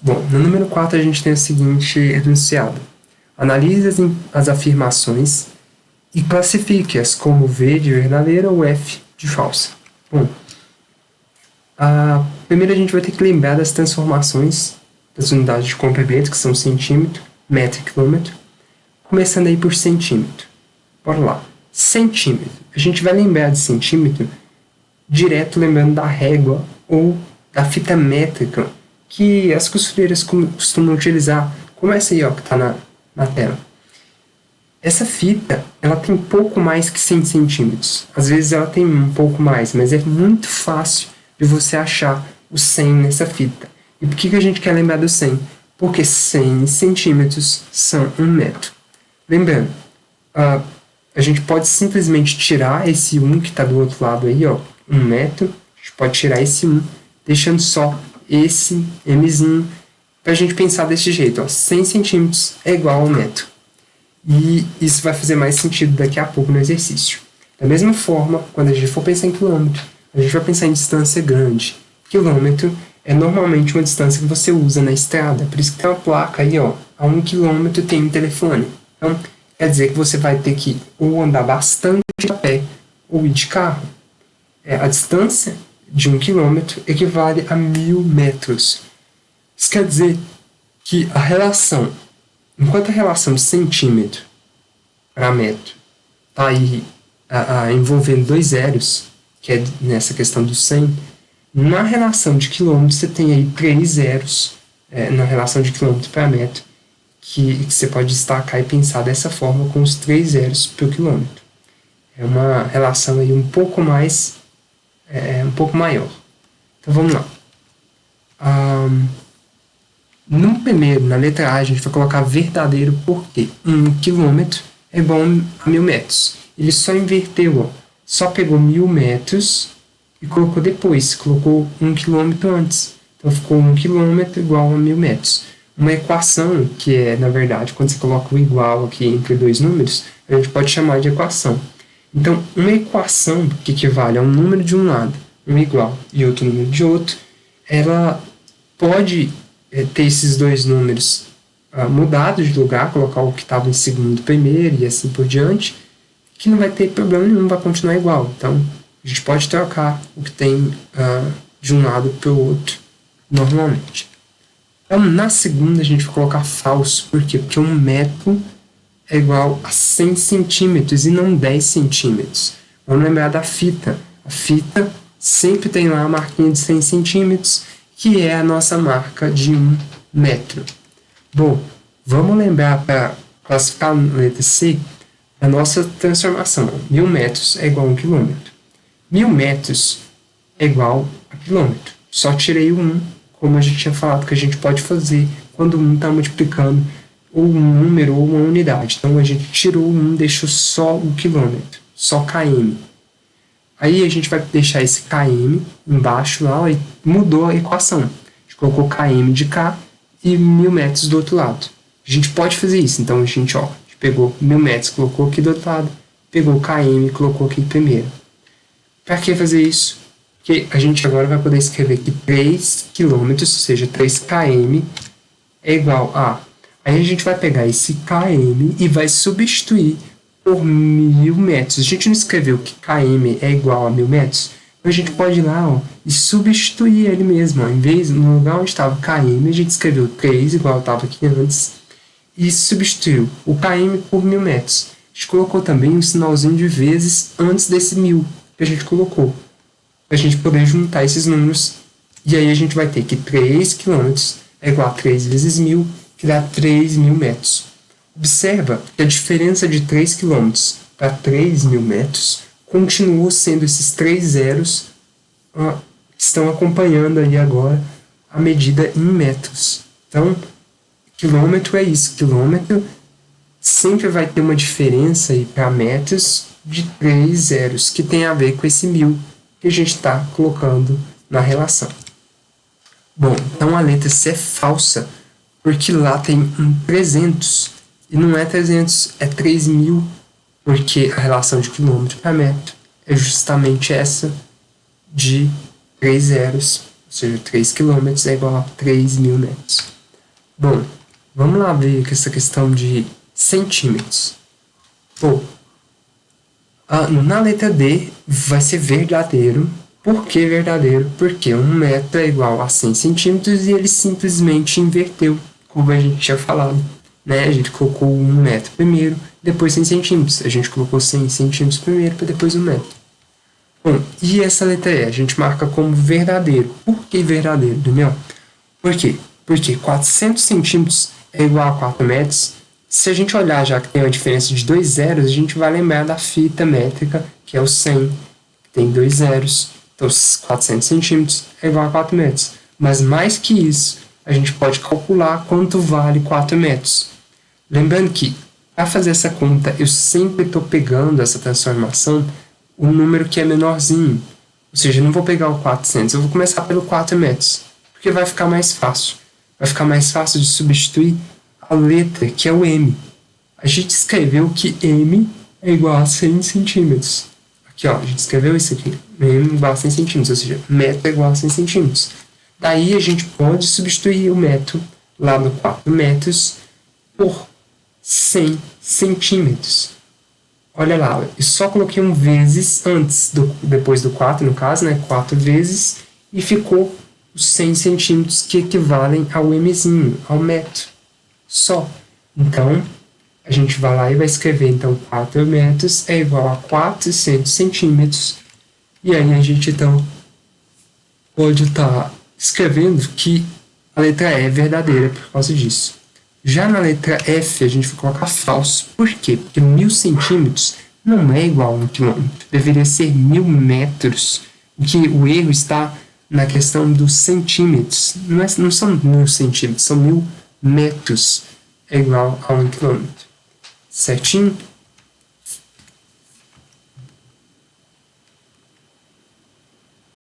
Bom, no número 4 a gente tem o seguinte enunciado. Analise as afirmações e classifique-as como V de verdadeira ou F de falsa. Bom, primeiro a gente vai ter que lembrar das transformações das unidades de comprimento, que são centímetro, metro e quilômetro, começando aí por centímetro. Bora lá. Centímetro. A gente vai lembrar de centímetro direto lembrando da régua ou da fita métrica que as costureiras costumam utilizar, como essa aí, ó, que está na tela. Essa fita, ela tem pouco mais que 100 centímetros. Às vezes ela tem um pouco mais, mas é muito fácil de você achar o 100 nessa fita. E por que a gente quer lembrar do 100? Porque 100 centímetros são 1 metro. Lembrando, a gente pode simplesmente tirar esse 1 que está do outro lado aí, ó, 1 metro. A gente pode tirar esse 1, deixando só esse Mzinho, para a gente pensar desse jeito, ó, 100 centímetros é igual a 1 metro. E isso vai fazer mais sentido daqui a pouco no exercício. Da mesma forma, quando a gente for pensar em quilômetro, a gente vai pensar em distância grande. Quilômetro é normalmente uma distância que você usa na estrada, por isso que tem uma placa aí, ó, a 1 quilômetro tem um telefone. Então, quer dizer que você vai ter que ou andar bastante a pé ou ir de carro. A distância de 1 quilômetro equivale a 1000 metros. Isso quer dizer que a relação, enquanto a relação de centímetro para metro está aí envolvendo 2 zeros, que é nessa questão do 100, na relação de quilômetro você tem aí 3 zeros na relação de quilômetro para metro, que você pode destacar e pensar dessa forma com os 3 zeros por quilômetro. É uma relação aí um pouco maior. Então vamos lá. No primeiro, na letra A, a gente vai colocar verdadeiro porque 1 quilômetro é igual a 1000 metros. Ele só inverteu, ó, só pegou 1000 metros e colocou depois, colocou 1 quilômetro antes. Então ficou 1 quilômetro igual a 1000 metros. Uma equação, que é, na verdade, quando você coloca o igual aqui entre dois números, a gente pode chamar de equação. Então, uma equação que equivale a um número de um lado, um igual, e outro número de outro, ela pode ter esses dois números mudados de lugar, colocar o que estava em segundo primeiro e assim por diante, que não vai ter problema nenhum, vai continuar igual. Então, a gente pode trocar o que tem de um lado para o outro normalmente. Então, na segunda, a gente vai colocar falso. Por quê? Porque 1 metro é igual a 100 centímetros e não 10 centímetros. Vamos lembrar da fita. A fita sempre tem lá a marquinha de 100 centímetros, que é a nossa marca de 1 metro. Bom, vamos lembrar para classificar na letra C a nossa transformação. 1000 metros é igual a 1 quilômetro. 1000 metros é igual a quilômetro. Só tirei o 1, como a gente tinha falado que a gente pode fazer quando o 1 está multiplicando ou um número ou uma unidade. Então a gente tirou o 1, deixou só o quilômetro, só km. Aí a gente vai deixar esse km embaixo lá e mudou a equação. A gente colocou km de cá e 1000 metros do outro lado. A gente pode fazer isso. Então a gente pegou 1000 metros, colocou aqui do outro lado, pegou km e colocou aqui primeiro. Para que fazer isso? Porque a gente agora vai poder escrever que 3 km, ou seja, 3 km, é igual a... Aí a gente vai pegar esse km e vai substituir por 1000 metros. A gente não escreveu que km é igual a 1000 metros. Então a gente pode ir lá e substituir ele mesmo. Em vez, no lugar onde estava km, a gente escreveu 3, igual estava aqui antes, e substituiu o km por 1000 metros. A gente colocou também um sinalzinho de vezes antes desse 1000 que a gente colocou, para a gente poder juntar esses números. E aí a gente vai ter que 3 km é igual a 3 vezes 1000, que dá 3.000 metros. Observa que a diferença de 3 km para 3.000 metros continuou sendo esses 3 zeros que estão acompanhando aí agora a medida em metros. Então, quilômetro é isso. Quilômetro sempre vai ter uma diferença aí para metros de 3 zeros, que tem a ver com esse 1000 que a gente está colocando na relação. Bom, então a letra C é falsa, porque lá tem um 300, e não é 300, é 3.000, porque a relação de quilômetro para metro é justamente essa de 3 zeros, ou seja, 3 quilômetros é igual a 3.000 metros. Bom, vamos lá ver essa questão de centímetros. Pô, na letra D vai ser verdadeiro. Por que verdadeiro? Porque 1 metro é igual a 100 centímetros e ele simplesmente inverteu, como a gente tinha falado. Né? A gente colocou 1 metro primeiro, depois 100 centímetros. A gente colocou 100 centímetros primeiro, para depois 1 metro. Bom, e essa letra E a gente marca como verdadeiro. Por que verdadeiro, Daniel? Por quê? Porque 400 centímetros é igual a 4 metros. Se a gente olhar já que tem uma diferença de 2 zeros, a gente vai lembrar da fita métrica, que é o 100, que tem 2 zeros. Então, 400 centímetros é igual a 4 metros. Mas mais que isso, a gente pode calcular quanto vale 4 metros. Lembrando que, para fazer essa conta, eu sempre estou pegando essa transformação, o número que é menorzinho. Ou seja, eu não vou pegar o 400, eu vou começar pelo 4 metros. Porque vai ficar mais fácil. Vai ficar mais fácil de substituir a letra, que é o M. A gente escreveu que M é igual a 100 centímetros. Aqui, ó, a gente escreveu isso aqui. M é igual a 100 centímetros, ou seja, metro é igual a 100 centímetros. Daí a gente pode substituir o metro lá no 4 metros por 100 centímetros. Olha lá, eu só coloquei um vezes antes, depois do 4, no caso, né? 4 vezes, e ficou os 100 centímetros que equivalem ao Mzinho, ao metro. Só. Então, a gente vai lá e vai escrever, então, 4 metros é igual a 400 centímetros. E aí a gente, então, pode estar escrevendo que a letra E é verdadeira por causa disso. Já na letra F, a gente vai colocar falso. Por quê? Porque 1000 centímetros não é igual a 1 quilômetro. Deveria ser 1000 metros. O erro está na questão dos centímetros. Não são 1000 centímetros, são 1000 metros. É igual a 1 quilômetro. Certinho?